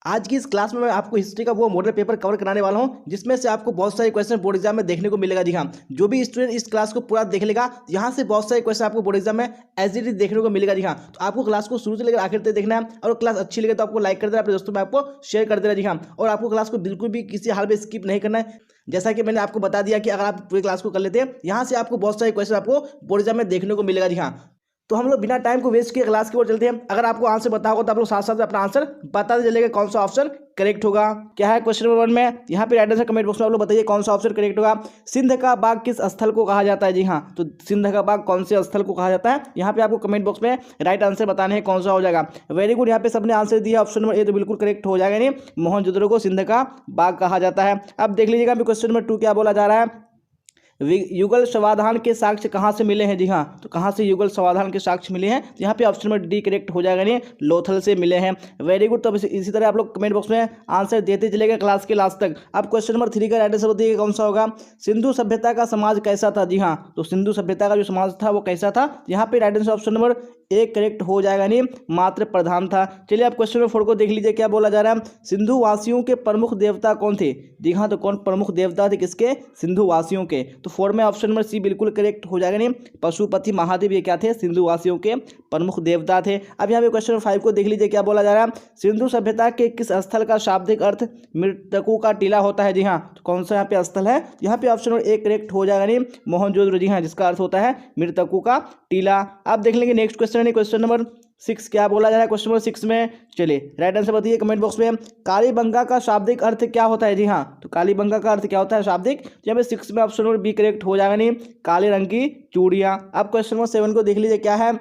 आज की इस क्लास में मैं आपको हिस्ट्री का वो मॉडल पेपर कवर कराने वाला हूं जिसमें से आपको बहुत सारे क्वेश्चन बोर्ड एग्जाम में देखने को मिलेगा। जी हाँ, जो भी स्टूडेंट इस क्लास को पूरा देख लेगा यहाँ से बहुत सारे क्वेश्चन आपको बोर्ड एग्जाम में एज इट इज देखने को मिलेगा। जी हाँ, तो आपको क्लास को शुरू से लेकर आखिर तक देखना है और क्लास अच्छी लगे तो आपको लाइक कर देना, अपने दोस्तों में आपको शेयर कर देना। जी हाँ, और आपको क्लास को बिल्कुल भी किसी हाल में स्किप नहीं करना है। जैसा कि मैंने आपको बता दिया कि अगर आप पूरी क्लास को कर लेते हैं यहाँ से आपको बहुत सारे क्वेश्चन आपको बोर्ड एग्जाम में देखने को मिलेगा। जी हाँ, तो हम लोग बिना टाइम को वेस्ट किए क्लास की ओर चलते हैं। अगर आपको आंसर पता होगा तो आप लोग साथ साथ अपना आंसर बताते चलेगा कौन सा ऑप्शन करेक्ट होगा। क्या है क्वेश्चन नंबर 1 में, यहाँ पे राइट आंसर कमेंट बॉक्स में आप लोग बताइए कौन सा ऑप्शन करेक्ट होगा। सिंध का बाग किस स्थल को कहा जाता है। जी हाँ, तो सिंध का बाग कौन से स्थल को कहा जाता है, यहाँ पे आपको कमेंट बॉक्स में राइट आंसर बताने हैं कौन सा हो जाएगा। वेरी गुड, यहाँ पे सबने आंसर दिया ऑप्शन नंबर ए तो बिल्कुल करेक्ट हो जाएगा। नहीं, मोहनजोदड़ो को सिंध का बाग कहा जाता है। अब देख लीजिएगा क्वेश्चन नंबर 2 क्या बोला जा रहा है। युगल समाधान के साक्ष्य कहाँ से मिले हैं। जी हाँ, तो कहाँ से युगल समाधान के साक्ष्य मिले हैं, तो यहाँ पे ऑप्शन नंबर डी करेक्ट हो जाएगा। नहीं, लोथल से मिले हैं। वेरी गुड, तो इसी तरह आप लोग कमेंट बॉक्स में आंसर देते चलेगा क्लास के लास्ट तक। अब क्वेश्चन नंबर 3 का राइट आंसर बताइए कौन सा होगा। सिंधु सभ्यता का समाज कैसा था। जी हाँ, तो सिंधु सभ्यता का जो समाज था वो कैसा था, यहाँ पे राइट आंसर ऑप्शन नंबर एक करेक्ट हो जाएगा। नहीं, मात्र प्रधान था। चलिए आप क्वेश्चन नंबर 4 को देख लीजिए क्या बोला जा रहा है। सिंधु वासियों के प्रमुख देवता कौन थे। जी हाँ, तो कौन प्रमुख देवता थे किसके, सिंधु वासियों के। तो 4 में ऑप्शन नंबर सी बिल्कुल करेक्ट हो जाएगा। नहीं, पशुपति महादेव ये क्या थे, सिंधु वासियों के प्रमुख देवता थे। अब यहाँ पे क्वेश्चन नंबर 5 को देख लीजिए क्या बोला जा रहा है। सिंधु सभ्यता के किस स्थल का शाब्दिक अर्थ मृतकों का टीला होता है। जी हाँ, तो कौन सा यहाँ पे स्थल है, यहाँ पे ऑप्शन नंबर एक करेक्ट हो जाएगा। नहीं, मोहनजोदड़ो। जी हाँ, जिसका अर्थ होता है मृतकों का टीला। आप देख लेंगे नेक्स्ट क्वेश्चन है क्वेश्चन नंबर 6 क्या बोला जा रहा है। क्वेश्चन नंबर 6 में चलिए राइट आंसर बताइए कमेंट बॉक्स में। कालीबंगा का शाब्दिक अर्थ क्या होता है। जी हाँ, तो कालीबंगा का अर्थ क्या होता है शाब्दिक, यहाँ पे 6 में ऑप्शन नंबर बी करेक्ट हो जाएगा। नहीं, काले रंग की चूड़ियाँ। अब क्वेश्चन नंबर 7 को देख लीजिए क्या है।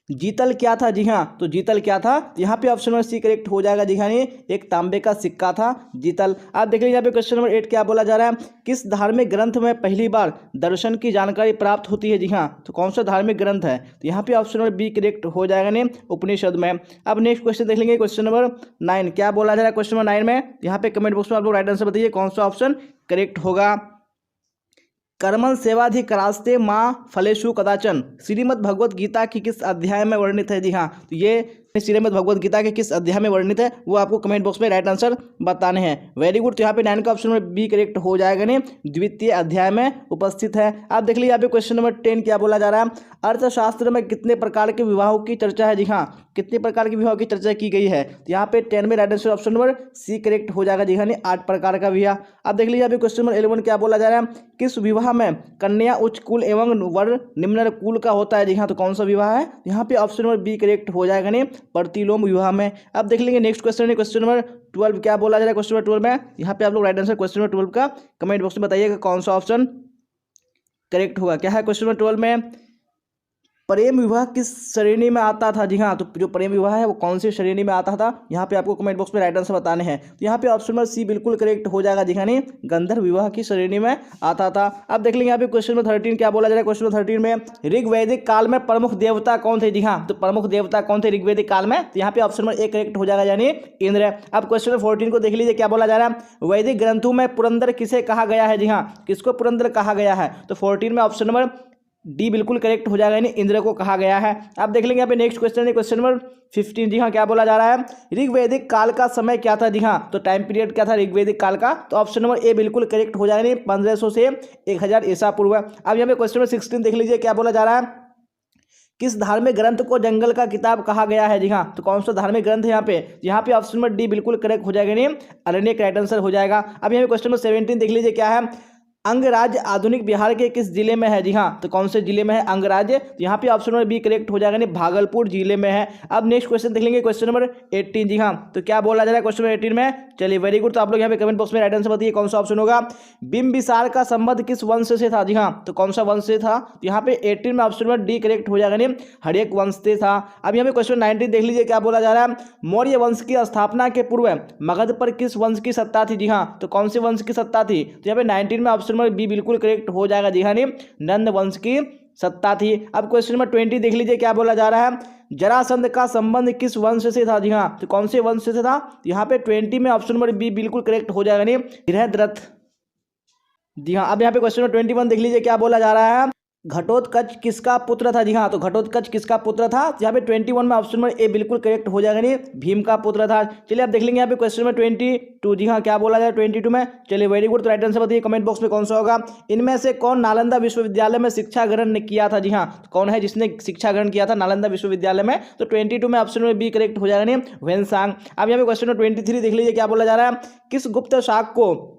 जीतल क्या था। जी हाँ, तो जीतल क्या था, यहाँ पे ऑप्शन नंबर सी करेक्ट हो जाएगा। जी हाँ, नहीं, एक तांबे का सिक्का था जीतल। आप देख लीजिए यहाँ पे क्वेश्चन नंबर 8 क्या बोला जा रहा है। किस धार्मिक ग्रंथ में पहली बार दर्शन की जानकारी प्राप्त होती है। जी हाँ, तो कौन सा धार्मिक ग्रंथ है, तो यहाँ पे ऑप्शन नंबर बी करेक्ट हो जाएगा। नहीं, उपनिषद में। अब नेक्स्ट क्वेश्चन देख लेंगे क्वेश्चन नंबर 9 क्या बोला जा रहा है। क्वेश्चन नंबर 9 में यहाँ पे कमेंट बॉक्स में आप लोग राइट आंसर बताइए कौन सा ऑप्शन करेक्ट होगा। कर्मण सेवाधिकरास्ते माँ फलेषु कदाचन श्रीमद् भगवत गीता की किस अध्याय में वर्णित है। जी हाँ, तो ये श्रीमद् भगवत गीता के किस अध्याय में वर्णित है वो आपको कमेंट बॉक्स में राइट आंसर बताने हैं। वेरी गुड, तो यहाँ पे 9 का ऑप्शन नंबर बी करेक्ट हो जाएगा। नहीं, द्वितीय अध्याय में उपस्थित है। आप देख लीजिए यहाँ पे क्वेश्चन नंबर 10 क्या बोला जा रहा है। अर्थशास्त्र में कितने प्रकार के विवाहों की चर्चा है। जी हाँ, कितने प्रकार के विवाहों की चर्चा की गई है, तो यहाँ पे 10 में right answer option number C correct हो जाएगा। जी हाँ, 8 प्रकार का विवाह। अब देख लीजिए यहाँ पे क्वेश्चन नंबर 11 क्या बोला जा रहा है। किस विवाह में कन्या उच्च कुल एवं वर निम्न कुल का होता है। जी हाँ, तो कौन सा विवाह है, यहाँ पे ऑप्शन नंबर बी करेक्ट हो जाएगा। नहीं, प्रतिलोम विवाह में। अब देख लेंगे नेक्स्ट क्वेश्चन है क्वेश्चन नंबर 12 क्या बोला जा रहा है। क्वेश्चन नंबर 12 में यहाँ पे आप लोग राइट आंसर क्वेश्चन नंबर 12 का कमेंट बॉक्स में बताइएगा कौन सा ऑप्शन करेक्ट होगा। क्या है क्वेश्चन नंबर 12 में, प्रेम विवाह किस श्रेणी में आता था। जी हाँ, तो जो प्रेम विवाह है वो कौन सी श्रेणी में आता था, यहाँ पे आपको कमेंट बॉक्स में राइट आंसर बताने हैं। तो यहाँ पे ऑप्शन नंबर सी बिल्कुल करेक्ट हो जाएगा। जी हाँ, नहीं, गंधर्व विवाह की श्रेणी में आता था। अब देख लेंगे यहाँ पे क्वेश्चन नंबर 13 क्या बोला जा रहा है। क्वेश्चन नंबर 13 में ऋग्वैदिक काल में प्रमुख देवता कौन थे। जी हाँ, तो प्रमुख देवता कौन थे ऋग्वैदिक काल में, तो यहाँ पे ऑप्शन नंबर ए करेक्ट हो जाएगा यानी इंद्र। अब क्वेश्चन नंबर 14 को देख लीजिए क्या बोला जा रहा है। वैदिक ग्रंथों में पुरंदर किसे कहा गया है। जी हाँ, किसको पुरंदर कहा गया है, तो 14 में ऑप्शन नंबर डी बिल्कुल करेक्ट हो जाएगा, यानी इंद्र को कहा गया है। आप देख लेंगे यहाँ पे नेक्स्ट क्वेश्चन है क्वेश्चन नंबर 15। जी हाँ, क्या बोला जा रहा है। ऋग्वैदिक काल का समय क्या था। जी हाँ, तो टाइम पीरियड क्या था ऋग्वैदिक काल का, तो ऑप्शन नंबर ए बिल्कुल करेक्ट हो जाएगा, 1500 से 1000 ईसा पूर्व। अब यहाँ पे क्वेश्चन नंबर 16 देख लीजिए क्या बोला जा रहा है। किस धार्मिक ग्रंथ को जंगल का किताब कहा गया है। जी हाँ, तो कौन सा धार्मिक ग्रंथ है यहाँ पे ऑप्शन नंबर डी बिल्कुल करेक्ट हो जाएगा, अरण्यक राइट आंसर हो जाएगा। अब यहाँ पे क्वेश्चन नंबर 17 देख लीजिए क्या है। अंगराज आधुनिक बिहार के किस जिले में है। जी हाँ, तो कौन से जिले में है अंगराज, तो यहाँ पे ऑप्शन नंबर बी करेक्ट हो जाएगा, भागलपुर जिले में है। अब नेक्स्ट क्वेश्चन देख लेंगे क्वेश्चन नंबर 18। जी हाँ, तो क्या बोला जा रहा है क्वेश्चन नंबर 18 में, चलिए वेरी गुड, तो आप लोग यहाँ पे कमेंट बॉक्स में राइट आंसर बताइए कौन सा ऑप्शन होगा। बिंबिसार का संबंध किस वंश से था। जी हाँ, तो कौन सा वंश से था, तो यहाँ पे 18 में ऑप्शन नंबर डी करेक्ट हो जाएगा, हर्यक वंश से था। अब यहाँ पे क्वेश्चन 19 देख लीजिए क्या बोला जा रहा है। मौर्य वंश की स्थापना के पूर्व मगध पर किस वंश की सत्ता थी। जी हाँ, तो कौन से वंश की सत्ता थी, तो यहाँ पे 19 में ऑप्शन नंबर बी बिल्कुल करेक्ट हो जाएगा। जी हाँ, नंद वंश की सत्ता थी। अब क्वेश्चन नंबर 20 देख लीजिए क्या बोला जा रहा है। जरासंध का संबंध किस वंश से था। जी हाँ, तो कौन से वंश से था, यहाँ पे 20 में ऑप्शन नंबर बी बिल्कुल करेक्ट हो जाएगा, बृहद्रथ। जी हाँ, अब यहाँ पे क्वेश्चन नंबर 21 देख लीजिए क्या बोला जा रहा है। घटोत्कच किसका पुत्र था? जी हाँ, तो घटोत्कच किसका पुत्र था? यहाँ पे 21 में ऑप्शन नंबर ए बिल्कुल करेक्ट हो जाएगा, नहीं भीम का पुत्र था। चलिए आप देख लेंगे यहाँ पे क्वेश्चन में 22। जी हाँ, क्या बोला जाए 22 में? चलिए वेरी गुड। तो राइट आंसर बताइए कमेंट बॉक्स में कौन सा होगा। इनमें से कौन नालंदा विश्वविद्यालय में शिक्षा ग्रहण किया था? जी हाँ, तो कौन है जिसने शिक्षा ग्रहण किया था नालंदा विश्वविद्यालय में? तो 22 में ऑप्शन नंबर बी करेक्ट हो जाएगा, नहीं ह्वेनसांग। अब यहाँ पे क्वेश्चन नंबर 23 देख लीजिए क्या बोला जा रहा है। किस गुप्त शासक को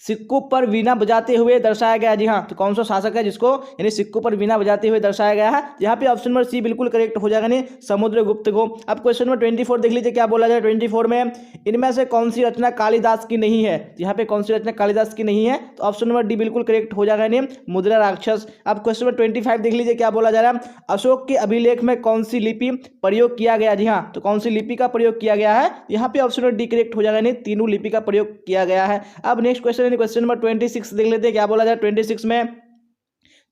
सिक्कों पर वीणा बजाते हुए दर्शाया गया? जी हाँ, तो कौन सा शासक है जिसको यानी सिक्कों पर वीणा बजाते हुए दर्शाया गया है? यहाँ पे ऑप्शन नंबर सी बिल्कुल करेक्ट हो जाएगा, नहीं समुद्रगुप्त को। अब क्वेश्चन नंबर 24 देख लीजिए क्या बोला जाए 24 में। इनमें से कौन सी रचना कालिदास की नहीं है? यहाँ पे कौन सी रचना कालिदास की नहीं है? तो ऑप्शन नंबर डी बिल्कुल करेक्ट हो जाएगा, नहीं मुद्रा राक्षस। अब क्वेश्चन नंबर 25 देख लीजिए क्या बोला जा रहा है। अशोक के अभिलेख में कौन सी लिपि प्रयोग किया गया? जी हाँ, तो कौन सी लिपि का प्रयोग किया गया है? यहाँ पे ऑप्शन नंबर डी करेक्ट हो जाएगा, नहीं तीनों लिपि का प्रयोग किया गया है। अब नेक्स्ट क्वेश्चन क्वेश्चन नंबर 26 देख लेते हैं क्या बोला जाए 26 में।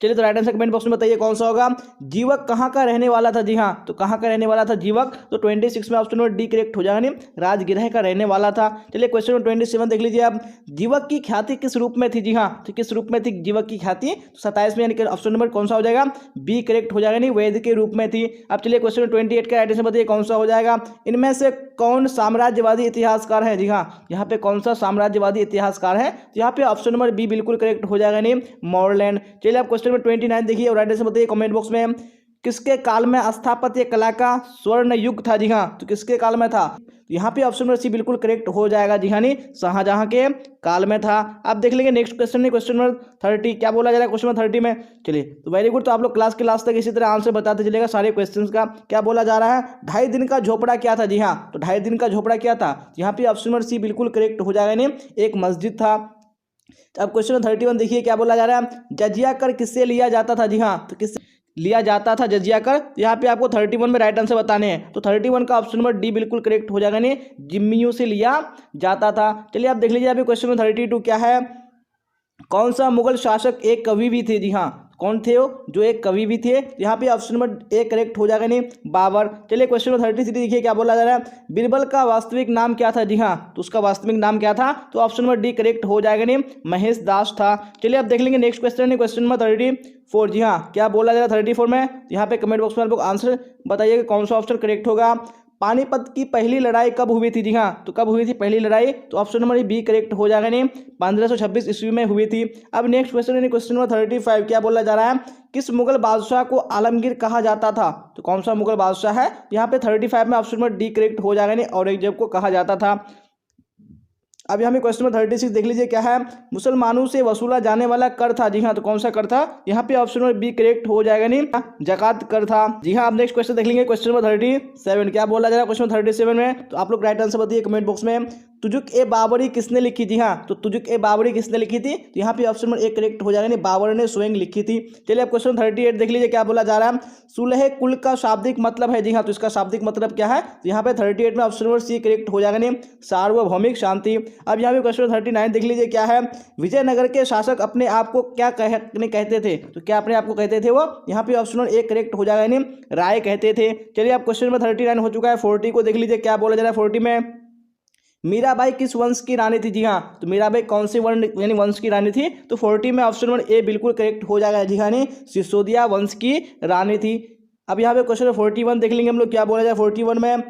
चलिए तो राइट आंसर कमेंट बॉक्स में बताइए कौन सा होगा। जीवक कहाँ का रहने वाला था? जी हाँ, तो कहाँ का रहने वाला था जीवक? तो 26 में ऑप्शन नंबर डी करेक्ट हो जाएगा, नहीं राजगृह का रहने वाला था। चलिए क्वेश्चन नंबर 27 देख लीजिए आप। जीवक की ख्याति किस रूप में थी? जी हाँ, तो किस रूप में थी जीवक की ख्याति? तो 27 में यानी कि ऑप्शन नंबर कौन सा हो जाएगा? बी करेक्ट हो जाएगा, नहीं वेद के रूप में थी। अब चलिए क्वेश्चन नंबर 28 का राइट आंसर बताइए कौन सा हो जाएगा। इनमें से कौन साम्राज्यवादी इतिहासकार है? जी हाँ, यहाँ पे कौन सा साम्राज्यवादी इतिहासकार है? तो यहाँ पे ऑप्शन नंबर बी बिल्कुल करेक्ट हो जाएगा, नहीं मोरलैंड। चलिए आप क्वेश्चन नंबर 29 देखिए और राइट आंसर बताइए कमेंट बॉक्स में। किसके काल में स्थापत्य कला का स्वर्ण युग था? जी हाँ, तो किसके काल में था? यहाँ पे ऑप्शन नंबर सी बिल्कुल करेक्ट हो जाएगा, जी हाँ, नहीं शाहजहां के काल में था। आप देख लेंगे नेक्स्ट क्वेश्चन नहीं क्वेश्चन नंबर 30 क्या बोला जा रहा है क्वेश्चन नंबर 30 में। चलिए तो वेरी गुड। तो आप लोग क्लास के लास्ट तक इसी तरह आंसर बताते चलेगा सारे क्वेश्चंस का। क्या बोला जा रहा है? 2.5 दिन का झोपड़ा क्या था? जी हाँ, तो 2.5 दिन का झोपड़ा क्या था? यहाँ पे ऑप्शन नंबर सी बिल्कुल करेक्ट हो जाएगा, नहीं एक मस्जिद था। अब क्वेश्चन 31 देखिए क्या बोला जा रहा है। जजिया कर किससे लिया जाता था? जी हाँ, तो किससे लिया जाता था जजिया कर? यहाँ पे आपको 31 में राइट आंसर बताने हैं। तो 31 का ऑप्शन नंबर डी बिल्कुल करेक्ट हो जाएगा, नहीं जिम्मियों से लिया जाता था। चलिए आप देख लीजिए यहाँ पे क्वेश्चन नंबर 32 क्या है। कौन सा मुगल शासक एक कवि भी थे? जी हाँ, कौन थे वो जो एक कवि भी थे? यहाँ पे ऑप्शन नंबर ए करेक्ट हो जाएगा, नहीं बाबर। चलिए क्वेश्चन नंबर 33 देखिए क्या बोला जा रहा है। बीरबल का वास्तविक नाम क्या था? जी हाँ, तो उसका वास्तविक नाम क्या था? तो ऑप्शन नंबर डी करेक्ट हो जाएगा, नहीं महेश दास था। चलिए आप देख लेंगे नेक्स्ट क्वेश्चन क्वेश्चन नंबर 34। जी हाँ, क्या बोला जा रहा है 34 में? यहाँ पे कमेंट बॉक्स में आप लोग आंसर बताइए कि कौन सा ऑप्शन करेक्ट होगा। पानीपत की पहली लड़ाई कब हुई थी? जी हाँ, तो कब हुई थी पहली लड़ाई? तो ऑप्शन नंबर बी करेक्ट हो जाएगा, नहीं 1526 ईस्वी में हुई थी। अब नेक्स्ट क्वेश्चन क्वेश्चन नंबर 35 क्या बोला जा रहा है। किस मुगल बादशाह को आलमगीर कहा जाता था? तो कौन सा मुगल बादशाह है? यहाँ पे 35 में ऑप्शन नंबर डी करेक्ट हो जाएगा, नहीं औरंगजेब को कहा जाता था। अब यहाँ पे क्वेश्चन नंबर 36 देख लीजिए क्या है। मुसलमानों से वसूला जाने वाला कर था? जी हाँ, तो कौन सा कर था? यहाँ पे ऑप्शन नंबर बी करेक्ट हो जाएगा, नहीं जकात कर था। जी हाँ, अब नेक्स्ट क्वेश्चन देख लेंगे क्वेश्चन नंबर 37 क्या बोला जा रहा है क्वेश्चन 37 में। तो आप लोग राइट आंसर बताइए कमेंट बॉक्स में। तुजुक ए बाबरी किसने लिखी थी? हाँ, तो तुजुक ए बाबरी किसने लिखी थी? तो यहाँ पे ऑप्शन नंबर ए करेक्ट हो जाएगा, नहीं बाबर ने स्वयं लिखी थी। चलिए अब क्वेश्चन 38 देख लीजिए क्या बोला जा रहा है। सुलह कुल का शाब्दिक मतलब है? जी हाँ, तो इसका शाब्दिक मतलब क्या है? तो यहाँ पे 38 में ऑप्शन नंबर सी करेक्ट हो जाएगा, नहीं सार्वभौमिक शांति। अब यहाँ पे क्वेश्चन 39 देख लीजिए क्या है। विजयनगर के शासक अपने आप को क्या कहते थे? तो क्या अपने आप को कहते थे वो? यहाँ पे ऑप्शन नंबर ए करेक्ट हो जाएगा, नहीं राय कहते थे। चलिए अब क्वेश्चन नंबर 39 हो चुका है। 40 को देख लीजिए क्या बोला जा रहा है 40 में। मीराबाई किस वंश की रानी थी? जी हाँ, तो मीराबाई कौन से यानी वंश की रानी थी? तो 40 में ऑप्शन नंबर ए बिल्कुल करेक्ट हो जाएगा, जी हाँ, नहीं सिसोदिया वंश की रानी थी। अब यहाँ पे क्वेश्चन 41 देख लेंगे हम लोग क्या बोला जाए 41 में।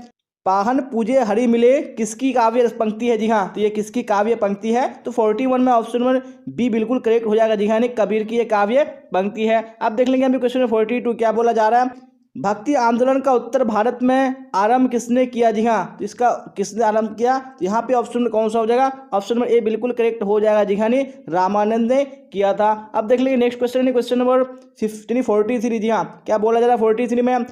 पाहन पूजे हरि मिले किसकी काव्य पंक्ति है? जी हाँ, तो ये किसकी काव्य पंक्ति है? तो 41 में ऑप्शन नंबर बी बिल्कुल करेक्ट हो जाएगा, जी हाँ, नहीं कबीर की ये काव्य पंक्ति है। अब देख लेंगे अभी क्वेश्चन 42 क्या बोला जा रहा है। भक्ति आंदोलन का उत्तर भारत में आरंभ किसने किया? जी हाँ, तो इसका किसने आरंभ किया? तो यहाँ पे ऑप्शन में कौन सा हो जाएगा? ऑप्शन नंबर ए बिल्कुल करेक्ट हो जाएगा, जी हाँ, नहीं रामानंद ने किया था। अब देख लीजिए नेक्स्ट क्वेश्चन क्वेश्चन नंबर 43। जी हाँ, क्या बोला जा रहा है 43 में।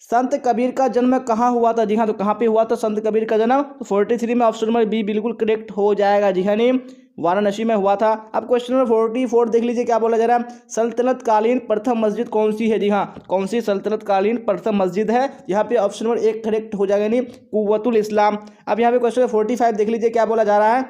संत कबीर का जन्म कहाँ हुआ था? जी हाँ, तो कहाँ पे हुआ था संत कबीर का जन्म? तो 43 में ऑप्शन नंबर बी बिल्कुल करेक्ट हो जाएगा, जी हाँ, नहीं वाराणसी में हुआ था। अब क्वेश्चन नंबर 44 देख लीजिए क्या बोला जा रहा है। सल्तनत कालीन प्रथम मस्जिद कौन सी है? जी हाँ, कौन सी सल्तनत कालीन प्रथम मस्जिद है? यहाँ पे ऑप्शन नंबर एक करेक्ट हो जाएगा, नहीं कुव्वतुल इस्लाम। अब यहाँ पे क्वेश्चन नंबर 45 देख लीजिए क्या बोला जा रहा है।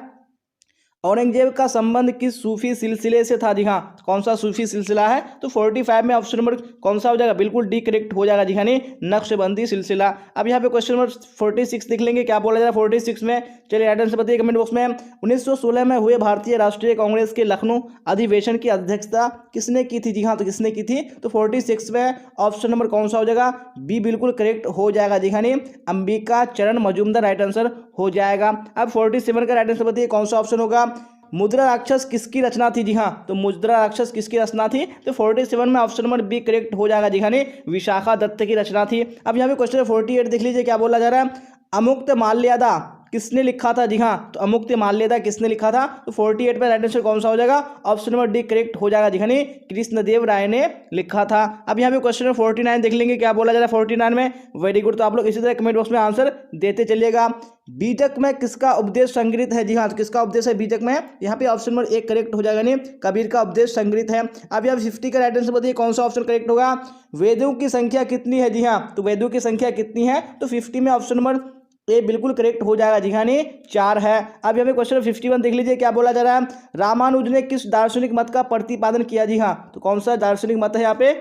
औरंगजेब का संबंध किस सूफी सिलसिले से था? जी हाँ, कौन सा सूफी सिलसिला है? तो 45 में ऑप्शन नंबर कौन सा हो जाएगा? बिल्कुल डी करेक्ट हो जाएगा जी हाँ, नहीं नक्शबंदी सिलसिला। अब यहाँ पे क्वेश्चन नंबर 46 देख लेंगे, क्या बोला जा रहा है 46 में। चलिए राइट आंसर बताइए कमेंट बॉक्स में। 1916 में हुए भारतीय राष्ट्रीय कांग्रेस के लखनऊ अधिवेशन की अध्यक्षता किसने की थी? जी हाँ, तो किसने की थी? तो 46 में ऑप्शन नंबर कौन सा हो जाएगा? बी बिल्कुल करेक्ट हो जाएगा जी हाँ, नहीं अंबिका चरण मजूमदार राइट आंसर हो जाएगा। अब 47 का राइट आंसर बताइए कौन सा ऑप्शन होगा? मुद्रा राक्षस किसकी रचना थी? जी हाँ, तो मुद्रा राक्षस किसकी रचना थी? तो 47 में ऑप्शन नंबर बी करेक्ट हो जाएगा जी हाँ, नहीं विशाखा दत्त की रचना थी। अब यहाँ पे क्वेश्चन 48 देख लीजिए, क्या बोला जा रहा है? अमुक्त माल्यादा किसने लिखा था? जी हाँ, तो अमुक्त माल्यादा किसने लिखा था? तो 48 में राइट आंसर कौन सा हो जाएगा? ऑप्शन नंबर डी करेक्ट हो जाएगा जी हाँ, नहीं कृष्णदेव राय ने लिखा था। अब यहाँ पे क्वेश्चन नंबर 49 देख लेंगे, क्या बोला जा रहा है 49 में। वेरी गुड, तो आप लोग इसी तरह कमेंट बॉक्स में आंसर देते चलिएगा। बीजक में किसका उपदेश संग्रहित है? जी हाँ, तो किसका उपदेश है बीजक में? यहाँ पे ऑप्शन नंबर एक करेक्ट हो जाएगा, नहीं कबीर का उपदेश संग्रहित है। अब यहाँ 50 का राइट आंसर बताइए कौन सा ऑप्शन करेक्ट होगा? वेदों की संख्या कितनी है? जी हाँ, तो वेदों की संख्या कितनी है? तो 50 में ऑप्शन नंबर ए बिल्कुल करेक्ट हो जाएगा जी हाँ, नहीं 4 है। अब यहाँ पे क्वेश्चन 51 देख लीजिए, क्या बोला जा रहा है? रामानुज ने किस दार्शनिक मत का प्रतिपादन किया? जी हाँ, तो कौन सा दार्शनिक मत है यहाँ पे?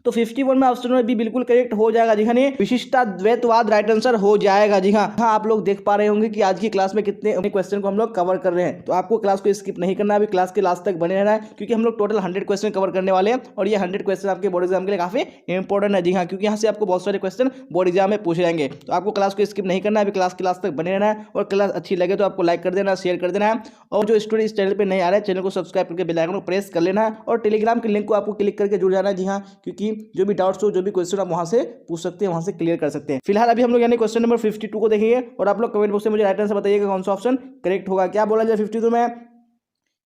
तो 51 में ऑप्शन में भी बिल्कुल करेक्ट हो जाएगा जी हाँ, नहीं विशिष्टाद्वैतवाद राइट आंसर हो जाएगा जी हाँ। हाँ, आप लोग देख पा रहे होंगे कि आज की क्लास में कितने क्वेश्चन को हम लोग कवर कर रहे हैं, तो आपको क्लास को स्किप नहीं करना है, अभी क्लास के लास्ट तक बने रहना है, क्योंकि हम लोग टोटल 100 क्वेश्चन कवर करने वाले हैं और ये 100 क्वेश्चन आपके बोर्ड एग्जाम के लिए काफी इंपॉर्टेंट है जी हाँ, क्योंकि यहाँ से आपको बहुत सारे क्वेश्चन बोर्ड एग्जाम में पूछे जाएंगे। तो आपको क्लास को स्किप नहीं करना है, अभी क्लास के लास्ट तक बने रहना है, और क्लास अच्छी लगे तो आपको लाइक कर देना, शेयर कर देना है, और जो स्टूडेंट इस चैनल पर नहीं आ रहा है चैनल को सब्सक्राइब करके बेल आइकन को प्रेस कर लेना है, और टेलीग्राम के लिंक को आपको क्लिक करके जुड़ जाना है जी हाँ, क्योंकि जो भी डाउट्स हो, जो भी क्वेश्चन आप वहां से पूछ सकते हैं, वहां से क्लियर कर सकते हैं। फिलहाल अभी हम लोग यानी क्वेश्चन नंबर 52 को देखेंगे, और आप लोग कमेंट बॉक्स में मुझे राइट आंसर बताइएगा कौन सा ऑप्शन करेक्ट होगा। क्या बोला जाए 52 में?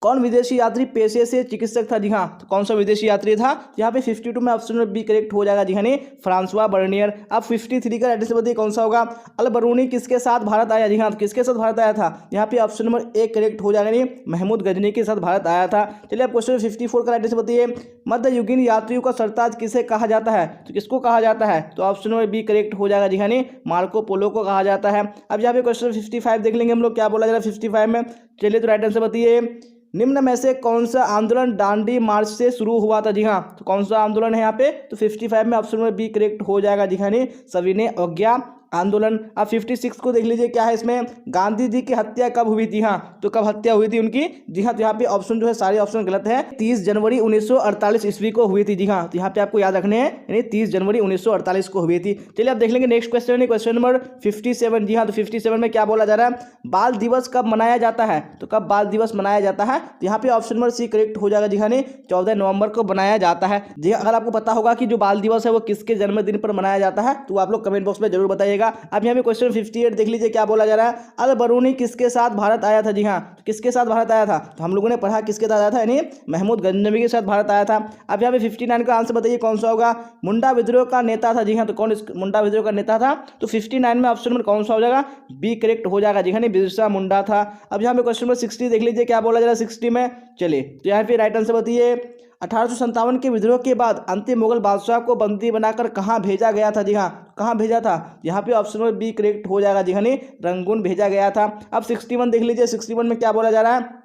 कौन विदेशी यात्री पेशे से चिकित्सक था? जी हाँ, तो कौन सा विदेशी यात्री था? यहाँ पे 52 में ऑप्शन बी करेक्ट हो जाएगा जी हाँ, नहीं फ्रांसवा बर्नियर। अब 53 का राइट आंसर बताइए कौन सा होगा? अल बरूनी किसके साथ भारत आया? जी हाँ, तो किसके साथ भारत आया था? यहाँ पे ऑप्शन नंबर ए करेक्ट हो जाएगा, नहीं महमूद गजनी के साथ भारत आया था। चलिए अब क्वेश्चन 54 का राइट आंसर बताइए। मध्ययुगीन यात्रियों का सरताज किसे कहा जाता है? तो किसको कहा जाता है? तो ऑप्शन नंबर बी करेक्ट हो जाएगा जी हाँ, नहीं मार्को पोलो को कहा जाता है। अब यहाँ पे क्वेश्चन 55 देख लेंगे हम लोग, क्या बोला जा रहा है 55 में। चलिए तो राइट आंसर बताइए। निम्न में से कौन सा आंदोलन दांडी मार्च से शुरू हुआ था? जी हाँ, तो कौन सा आंदोलन है यहाँ पे? तो 55 में ऑप्शन में बी करेक्ट हो जाएगा जी हाँ, नहीं सविनय अवज्ञा आंदोलन। अब 56 को देख लीजिए, क्या है इसमें? गांधी जी की हत्या कब हुई थी? हाँ, तो कब हत्या हुई थी उनकी? जी हाँ, तो यहाँ पे ऑप्शन जो है सारे ऑप्शन गलत है। 30 जनवरी 1948 ईस्वी को हुई थी जी हाँ, तो यहाँ पे आपको याद रखने हैं, यानी 30 जनवरी 1948 को हुई थी। चलिए आप देख लेंगे नेक्स्ट क्वेश्चन, क्वेश्चन नंबर 57। जी हाँ, तो 57 में क्या बोला जा रहा है? बाल दिवस कब मनाया जाता है? तो कब बाल दिवस मनाया जाता है? तो यहाँ पे ऑप्शन नंबर सी करेक्ट हो जाएगा जी हाँ, 14 नवंबर को मनाया जाता है जी। अगर आपको पता होगा कि जो बाल दिवस है वो किसके जन्मदिन पर मनाया जाता है, तो आप लोग कमेंट बॉक्स में जरूर बताइएगा। अब यहाँ पे 58 देख लीजिए, क्या बोला जा रहा है? अल बरूनी किसके साथ भारत आया था? जी हाँ, तो किसके साथ भारत आया था? तो हम लोगों ने पढ़ा किसके साथ आया था, यानी महमूद गजनवी के साथ भारत आया था। अब यहाँ पे 59 का आंसर बताइए कौन सा होगा? मुंडा विद्रोह का नेता था। जी हाँ, तो कौन मुंडा विद्रोह का नेता था? तो 59 में ऑप्शन नंबर कौन सा हो जाएगा? बी करेक्ट हो जाएगा जी हाँ, बिरसा मुंडा था। अब यहाँ पे क्वेश्चन नंबर 60 देख लीजिए, क्या बोला जा रहा है 60 में। चलिए तो यहाँ पे राइट आंसर बताइए। 1857 के विद्रोह के बाद अंतिम मुगल बादशाह को बंदी बनाकर कहाँ भेजा गया था? जी हाँ, कहाँ भेजा था? यहाँ पे ऑप्शन नंबर बी करेक्ट हो जाएगा जी हाँ, रंगून भेजा गया था। अब 61 देख लीजिए, 61 में क्या बोला जा रहा है?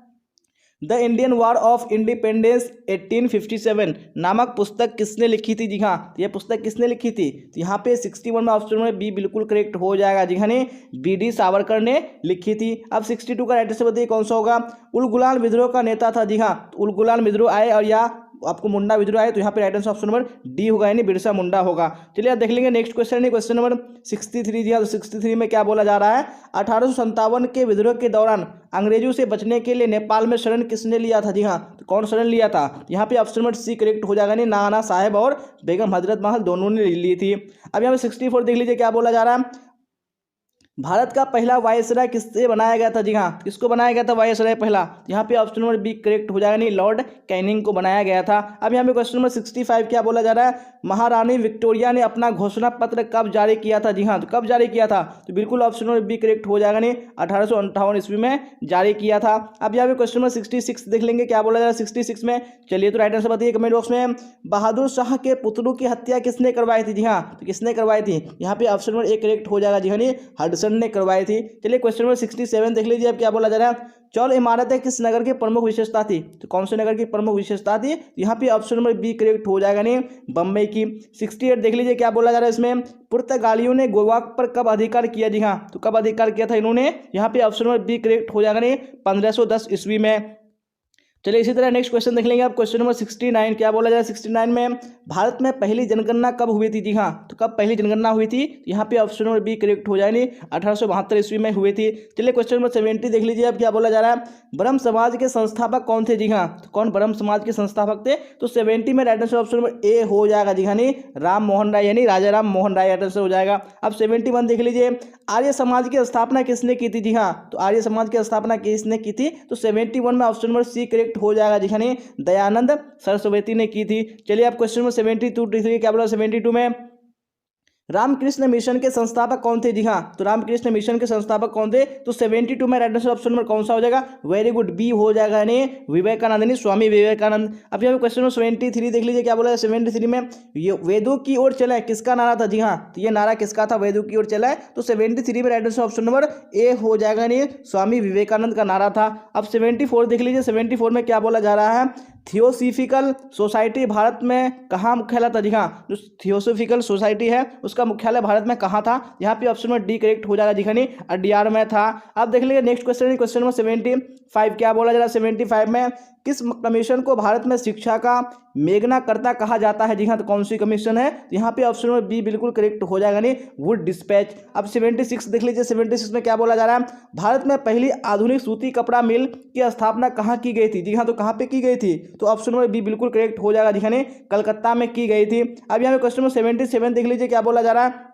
The Indian war of independence 1857 नामक पुस्तक किसने लिखी थी? जी हाँ, यह पुस्तक किसने लिखी थी? तो यहाँ पे 61 में ऑप्शन में बी बिल्कुल करेक्ट हो जाएगा जी हाँ, बी.डी. सावरकर ने लिखी थी। अब 62 का राइट आंसर बताइए कौन सा होगा? उलगुलान विद्रोह का नेता था। जी हाँ, तो उलगुलान विद्रोह आए और या आपको मुंडा विद्रोह आए, तो यहाँ पे right answer option number D होगा, यानी बिरसा मुंडा होगा। चलिए आप देख लेंगे नेक्स्ट क्वेश्चन, क्वेश्चन नंबर 63। जी हाँ, तो 63 में क्या बोला जा रहा है? 1857 के विद्रोह के दौरान अंग्रेजों से बचने के लिए नेपाल में शरण किसने लिया था? जी हाँ, तो कौन शरण लिया था? यहाँ पे ऑप्शन नंबर सी करेक्ट हो जाएगा, नहीं नाना साहेब और बेगम हजरत महल दोनों ने ली थी। अब यहाँ पे 64 देख लीजिए, क्या बोला जा रहा है? भारत का पहला वायसराय किससे बनाया गया था? जी हाँ, किसको बनाया गया था वायसराय पहला? यहाँ पे ऑप्शन नंबर बी करेक्ट हो जाएगा, नहीं लॉर्ड कैनिंग को बनाया गया था। अब यहाँ पे क्वेश्चन नंबर 65 क्या बोला जा रहा है? महारानी विक्टोरिया ने अपना घोषणा पत्र कब जारी किया था? जी हाँ, तो कब जारी किया था? तो बिल्कुल ऑप्शन नंबर बी करेक्ट हो जाएगा, नहीं 1858 ईस्वी में जारी किया था। अब यहाँ पे क्वेश्चन नंबर 66 देख लेंगे, क्या बोला जा रहा है 66 में। चलिए तो राइट आंसर बताइए कमेंट बॉक्स में। बहादुर शाह के पुत्रों की हत्या किसने करवाई थी? जी हाँ, तो किसने करवाई थी? यहाँ पे ऑप्शन नंबर ए करेक्ट हो जाएगा जी हाँ, हसन ने करवाई थी। चलिए क्वेश्चन नंबर 67 देख लीजिए, अब क्या बोला जा रहा है। चौल इमारतें किस नगर की प्रमुख विशेषता थी? तो कौन से नगर की प्रमुख विशेषता थी? यहाँ पे ऑप्शन नंबर बी करेक्ट हो जाएगा, नहीं बम्बई की। 68 देख लीजिए, क्या बोला जा रहा है इसमें। पुर्तगालियों ने गोवा पर कब अधिकार किया? जी हाँ, तो कब अधिकार किया था इन्होंने? यहाँ पे ऑप्शन नंबर बी करेक्ट हो जाएगा, नहीं 1510 ईस्वी में। चलिए इसी तरह नेक्स्ट क्वेश्चन देख लेंगे आप। क्वेश्चन नंबर 69 क्या बोला जाए 69 में, भारत में पहली जनगणना कब हुई थी? जी हाँ, तो कब पहली जनगणना हुई थी? यहाँ पे ऑप्शन नंबर बी करेक्ट हो जाएगी, 1872 ईस्वी में हुई थी। चलिए क्वेश्चन नंबर 70 देख लीजिए, अब क्या बोला जा रहा है। ब्रह्म समाज के संस्थापक कौन थे? जी हाँ, तो कौन ब्रह्म समाज के संस्थापक थे? तो 70 में right answer option number A हो जाएगा, जी हाँ, नहीं राम मोहन राय, यानी राजा राम मोहन राय राइट आंसर हो जाएगा। अब 71 देख लीजिए, आर्य समाज की स्थापना किसने की थी? जी हाँ, तो आर्य समाज की स्थापना किसने की थी? तो 71 में ऑप्शन नंबर सी करेक्ट हो जाएगा, जी हाँ, दयानंद सरस्वती ने की थी। चलिए आप क्वेश्चन नंबर 72 देखिए, क्या बोला 72 में, रामकृष्ण मिशन के संस्थापक कौन थे? जी हाँ, तो रामकृष्ण मिशन के संस्थापक कौन थे? तो 72 में राइट आंसर ऑप्शन नंबर कौन सा हो जाएगा? वेरी गुड, बी हो जाएगा, यानी विवेकानंद, यानी स्वामी विवेकानंद। अब यहाँ पे क्वेश्चन नंबर 73 देख लीजिए, क्या बोला है 73 में, ये वेदों की ओर चले किसका नारा था? जी हाँ, तो ये नारा किसका था? वेदों की ओर चला है। तो 73 में right answer option number A हो जाएगा, यानी स्वामी विवेकानंद का नारा था। अब 74 देख लीजिए, 74 में क्या बोला जा रहा है। थियोसॉफिकल सोसाइटी भारत में कहाँ मुख्यालय था? जी हाँ, जो थियोसॉफिकल सोसाइटी है उसका मुख्यालय भारत में कहाँ था? यहाँ पे ऑप्शन नंबर डी करेक्ट हो जाएगा, जी हाँ, अडियार में था। अब देख लीजिए नेक्स्ट क्वेश्चन, क्वेश्चन नंबर 75 क्या बोला जा रहा है 75 में, किस कमीशन को भारत में शिक्षा का मेघनाकर्ता कहा जाता है? जी हाँ, तो कौन सी कमीशन है? यहाँ पे ऑप्शन नंबर बी बिल्कुल करेक्ट हो जाएगा, नहीं वुड डिस्पैच। अब 76 देख लीजिए, 76 में क्या बोला जा रहा है, भारत में पहली आधुनिक सूती कपड़ा मिल की स्थापना कहाँ की गई थी? जी हाँ, तो कहाँ पे की गई थी? तो ऑप्शन नंबर बी बिल्कुल करेक्ट हो जाएगा, जी हाँ, कलकत्ता में की गई थी। अब यहाँ पे क्वेश्चन नंबर 77 देख लीजिए, क्या बोला जा रहा है,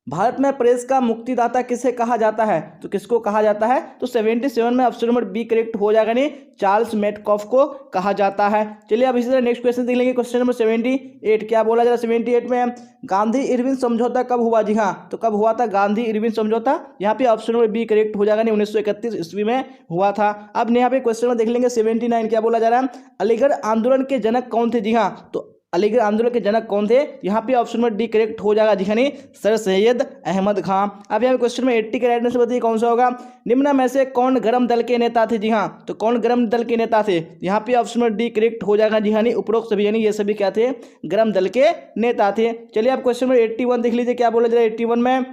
भारत में प्रेस का मुक्तिदाता किसे कहा जाता है? तो किसको कहा जाता है? तो 77 में ऑप्शन नंबर बी करेक्ट हो जाएगा, नहीं चार्ल्स मेटकॉफ को कहा जाता है। चलिए अब इसी तरह नेक्स्ट क्वेश्चन देख लेंगे, क्वेश्चन नंबर 78 क्या बोला जा रहा है 78 में, गांधी इरविन समझौता कब हुआ? जी हाँ, तो कब हुआ था गांधी इरविन समझौता? यहाँ पे ऑप्शन नंबर बी करेक्ट हो जाएगा, नहीं 1931 ईस्वी में हुआ था। अब यहाँ पे क्वेश्चन में देख लेंगे 79 क्या बोला जा रहा है, अलीगढ़ आंदोलन के जनक कौन थे? जी हाँ, तो अलीगढ़ आंदोलन के जनक कौन थे? यहाँ पे ऑप्शन नंबर डी करेक्ट हो जाएगा, जी हाँ, सर सैयद अहमद खां। अब यहाँ पे क्वेश्चन में 80 के राइट आंसर बताइए कौन सा होगा। निम्न में से कौन गरम दल के नेता थे? जी हाँ, तो कौन गरम दल के नेता थे? यहाँ पे ऑप्शन नंबर डी करेक्ट हो जाएगा, जी हाँ, उपरोक्त सभी, यानी ये सभी क्या थे? गरम दल के नेता थे। चलिए आप क्वेश्चन नंबर 81 देख लीजिए, क्या बोला जा रहा है 81 में,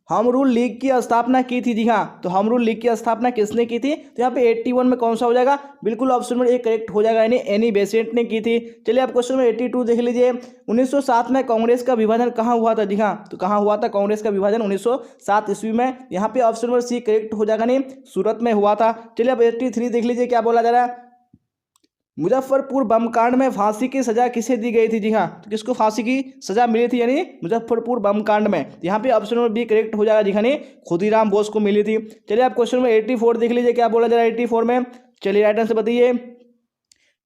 होम रूल लीग की स्थापना की थी? जी हाँ, तो होम रूल लीग की स्थापना किसने की थी? तो यहाँ पे 81 में कौन सा हो जाएगा? बिल्कुल ऑप्शन नंबर ए करेक्ट हो जाएगा, यानी एनी बेसेंट ने की थी। चलिए आप क्वेश्चन नंबर 82 देख लीजिए, 1907 में कांग्रेस का विभाजन कहाँ हुआ था? जी हाँ, तो कहाँ हुआ था कांग्रेस का विभाजन? 1907 ईस्वी में। यहाँ पे ऑप्शन नंबर सी करेक्ट हो जाएगा, नहीं सूरत में हुआ था। चलिए आप 83 देख लीजिए, क्या बोला जा रहा है, मुजफ्फरपुर बम कांड में फांसी की सजा किसे दी गई थी? जी हाँ, तो किसको फांसी की सजा मिली थी? यानी मुजफ्फरपुर बम कांड में। यहाँ पे ऑप्शन नंबर बी करेक्ट हो जाएगा, जी हाँ, खुदीराम बोस को मिली थी। चलिए आप क्वेश्चन नंबर 84 देख लीजिए, क्या बोला जा रहा है 84 में। चलिए राइट आंसर बताइए,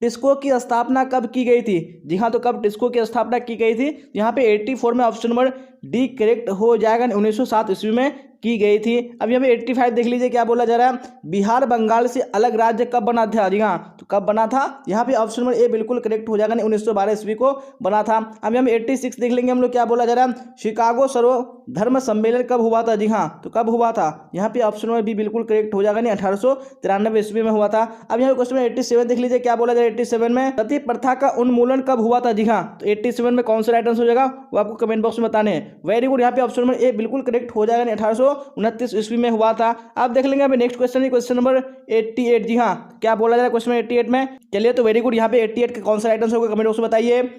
टिस्को की स्थापना कब की गई थी? जी हाँ, तो कब टिस्को की स्थापना की गई थी? यहाँ पे 84 में ऑप्शन नंबर डी करेक्ट हो जाएगा, 1907 ईस्वी में की गई थी। अब यहाँ पे 85 देख लीजिए, क्या बोला जा रहा है, बिहार बंगाल से अलग राज्य कब बना था? जी हाँ, तो कब बना था? यहाँ पे ऑप्शन नंबर ए बिल्कुल करेक्ट हो जाएगा, 1912 ईस्वी को बना था। अब यहाँ पे 86 देख लेंगे हम लोग, क्या बोला जा रहा है, शिकागो सर्वधर्म सम्मेलन कब हुआ था? जी हाँ, तो कब हुआ था? यहाँ पे ऑप्शन नंबर बी बिल्कुल करेक्ट हो जाएगा, 1893 ईस्वी में हुआ था। अब यहाँ पे क्वेश्चन में 87 देख लीजिए, क्या बोला जा रहा है 87 में, सती प्रथा का उन्मूलन कब हुआ था? जी हाँ, तो 87 में कौन सा राइट आंसर हो जाएगा वो आपको कमेंट बॉक्स में बताने हैं। वेरी गुड, यहाँ पे ऑप्शन नंबर ए बिल्कुल करेक्ट हो जाएगा, 1829 ईस्वी में हुआ था। आप देख लेंगे नेक्स्ट क्वेश्चन, क्वेश्चन नंबर 88। जी हाँ, क्या बोला जा रहा है क्वेश्चन 88 में? चलिए तो वेरी गुड, यहाँ पे 88 का कौन सा राइट आंसर होगा कमेंट बॉक्स में बताइए।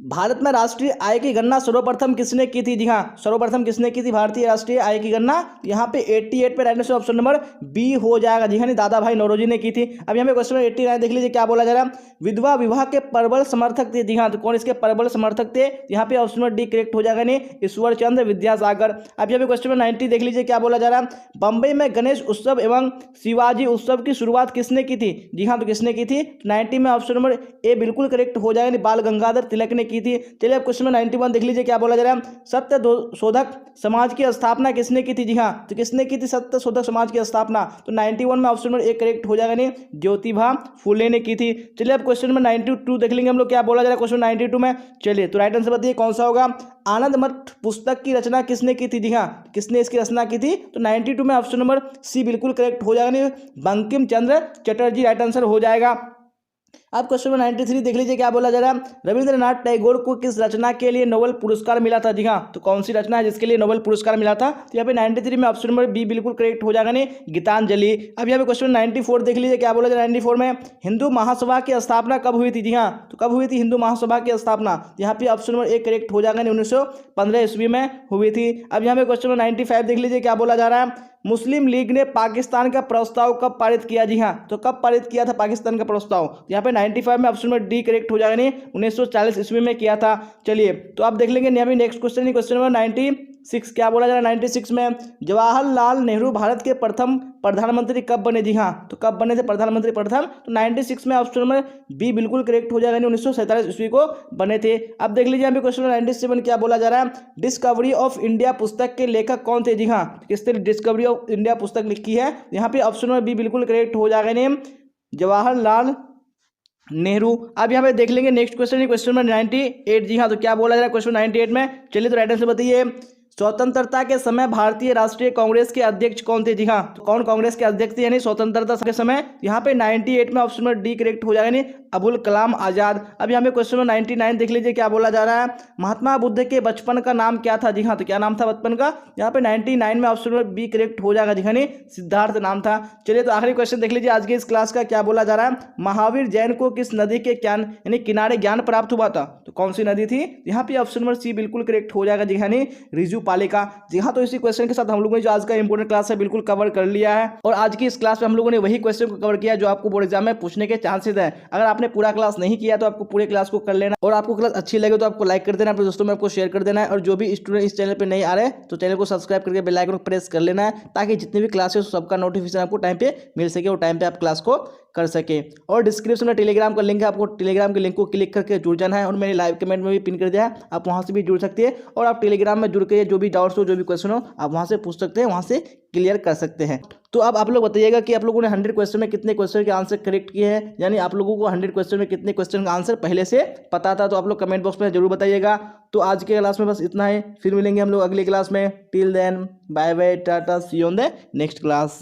भारत में राष्ट्रीय आय की गणना सर्वप्रथम किसने की थी? जी हाँ, सर्वप्रथम किसने की थी भारतीय राष्ट्रीय आय की गणना? यहाँ पे 88 पे right answer option number B हो जाएगा, जी हाँ, दादा भाई नौरोजी ने की थी। अब यहाँ पे क्वेश्चन नंबर 89 देख लीजिए, क्या बोला जा रहा है, विधवा विवाह के प्रबल समर्थक थे? जी हाँ, तो कौन इसके प्रबल समर्थक थे? यहाँ पे ऑप्शन नंबर डी करेक्ट हो जाएगा, ईश्वर चंद्र विद्यासागर। अब यहाँ पे क्वेश्चन नंबर 90 देख लीजिए, क्या बोला जा रहा है, बम्बई में गणेश उत्सव एवं शिवाजी उत्सव की शुरुआत किसने की थी? जी हाँ, तो किसने की थी? 90 में ऑप्शन नंबर ए बिल्कुल करेक्ट हो जाएगा, बाल गंगाधर तिलक ने की थी। चलिए अब क्वेश्चन नंबर 91 देख लीजिए क्या बोला जा रहा है। सत्य शोधक समाज की स्थापना किसने की थी? जी हाँ, तो किसने की थी सत्य शोधक समाज की स्थापना? तो 91 में ऑप्शन नंबर ए करेक्ट हो जाएगा, नहीं ज्योतिबा फुले ने की थी। चलिए अब क्वेश्चन नंबर 92 देख लेंगे हम लोग क्या बोला जा रहा है क्वेश्चन 92 में। चलिए तो राइट आंसर बताइए कौन सा होगा। आनंद मठ पुस्तक की रचना किसने की थी? जी हाँ, किसने इसकी रचना की थी? तो 92 में ऑप्शन नंबर सी बिल्कुल करेक्ट हो जाएगा, नहीं बंकिम चंद्र चटर्जी राइट आंसर हो जाएगा। अब क्वेश्चन नंबर 93 देख लीजिए क्या बोला जा रहा है। रविंद्रनाथ टैगोर को किस रचना के लिए नोबेल पुरस्कार मिला था? जी हाँ, तो कौन सी रचना है जिसके लिए नोबेल पुरस्कार मिला था? तो यहाँ पे 93 में ऑप्शन नंबर बी बिल्कुल करेक्ट हो जाएगा, नहीं गीतांजलि। अब यहाँ पे क्वेश्चन 94 देख लीजिए क्या बोला जा रहा है। 94 में हिंदू महासभा की स्थापना कब हुई थी? जी हाँ, तो कब हुई थी हिंदू महासभा की स्थापना? यहाँ पे ऑप्शन नंबर ए करेक्ट हो जाएगा, नहीं 1915 ईस्वी में हुई थी। अब यहाँ पे क्वेश्चन नंबर 95 देख लीजिए क्या बोला जा रहा है। मुस्लिम लीग ने पाकिस्तान का प्रस्ताव कब पारित किया? जी हाँ, तो कब पारित किया था पाकिस्तान का प्रस्ताव? यहाँ पे 95 में ऑप्शन नंबर डी करेक्ट हो जाएगा, नहीं 1940 ईस्वी में किया था। चलिए तो आप देख लेंगे यहाँ पे नेक्स्ट क्वेश्चन क्वेश्चन नंबर 96 क्या बोला जा रहा है। 96 में जवाहरलाल नेहरू भारत के प्रथम प्रधानमंत्री कब बने? जी हाँ, तो कब बने थे प्रधानमंत्री प्रथम? तो 96 में ऑप्शन नंबर बी बिल्कुल करेक्ट हो जाएगा, 1947 ईस्वी को बने थे। अब देख लीजिए यहाँ पे क्वेश्चन नंबर 97 क्या बोला जा रहा है। डिस्कवरी ऑफ इंडिया पुस्तक के लेखक कौन थे? जी हाँ, किसने डिस्कवरी ऑफ इंडिया पुस्तक लिखी है? यहाँ पे ऑप्शन नंबर बी बिल्कुल करेक्ट हो जाएगा, नेम जवाहरलाल नेहरू। अब यहाँ पे देख लेंगे नेक्स्ट क्वेश्चन क्वेश्चन नंबर 98। जी हाँ, तो क्या बोला जा रहा है क्वेश्चन 98 में। चलिए तो राइट आंसर बताइए। स्वतंत्रता के समय भारतीय राष्ट्रीय कांग्रेस के अध्यक्ष कौन थे? जी हाँ, तो कौन कांग्रेस के अध्यक्ष थे यानी स्वतंत्रता के समय? यहाँ पे 98 में ऑप्शन नंबर डी करेक्ट हो जाएगा, नहीं अबुल कलाम आजाद। अब यहाँ पे क्वेश्चन नंबर 99 देख लीजिए क्या बोला जा रहा है। महात्मा बुद्ध के बचपन का नाम क्या था? जी हाँ, तो क्या नाम था बचपन का? यहाँ पे 99 में ऑप्शन नंबर बी करेक्ट हो जाएगा, जी हाँ, नहीं सिद्धार्थ नाम था। चलिए तो आखिरी क्वेश्चन देख लीजिए आज के इस क्लास का क्या बोला जा रहा है। महावीर जैन को किस नदी के यानी किनारे ज्ञान प्राप्त हुआ था? तो कौन सी नदी थी? यहाँ पे ऑप्शन नंबर सी बिल्कुल करेक्ट हो जाएगा, जी हाँ, नहीं रिजुपालिका। जी हाँ, तो इसी क्वेश्चन के साथ हम लोगों ने जो आज का इंपोर्टेंट क्लास है बिल्कुल कवर कर लिया है। और आज की इस क्लास में हम लोगों ने वही क्वेश्चन को कवर किया जो आपको बोर्ड एग्जाम में पूछने के चांसेस है। अगर आपने पूरा क्लास नहीं किया तो आपको पूरे क्लास को कर लेना, और आपको क्लास अच्छी लगे तो आपको लाइक कर देना, अपने दोस्तों में आपको शेयर कर देना है। और जो भी स्टूडेंट इस चैनल पर नहीं आ रहे तो चैनल को सब्सक्राइब करके बेल आइकन को प्रेस कर लेना है, ताकि जितने भी क्लासेस सबका नोटिफिकेशन आपको टाइम पे मिल सके और टाइम पे आप क्लास को कर सके। और डिस्क्रिप्शन में टेलीग्राम का लिंक है, आपको टेलीग्राम के लिंक को क्लिक करके जुड़ जाना है। और मैंने लाइव कमेंट में भी पिन कर दिया है, आप वहां से भी जुड़ सकते हैं। और आप टेलीग्राम में जुड़ के जो भी डाउट्स हो जो भी क्वेश्चन हो आप वहां से पूछ सकते हैं, वहां से क्लियर कर सकते हैं। तो अब आप लोग बताइएगा कि आप लोगों ने 100 क्वेश्चन में कितने क्वेश्चन के आंसर करेक्ट किए हैं, यानी आप लोगों को 100 क्वेश्चन में कितने क्वेश्चन का आंसर पहले से पता था। तो आप लोग कमेंट बॉक्स में जरूर बताइएगा। तो आज के क्लास में बस इतना है, फिर मिलेंगे हम लोग अगली क्लास में। Till then bye bye, tata, see you on the next class.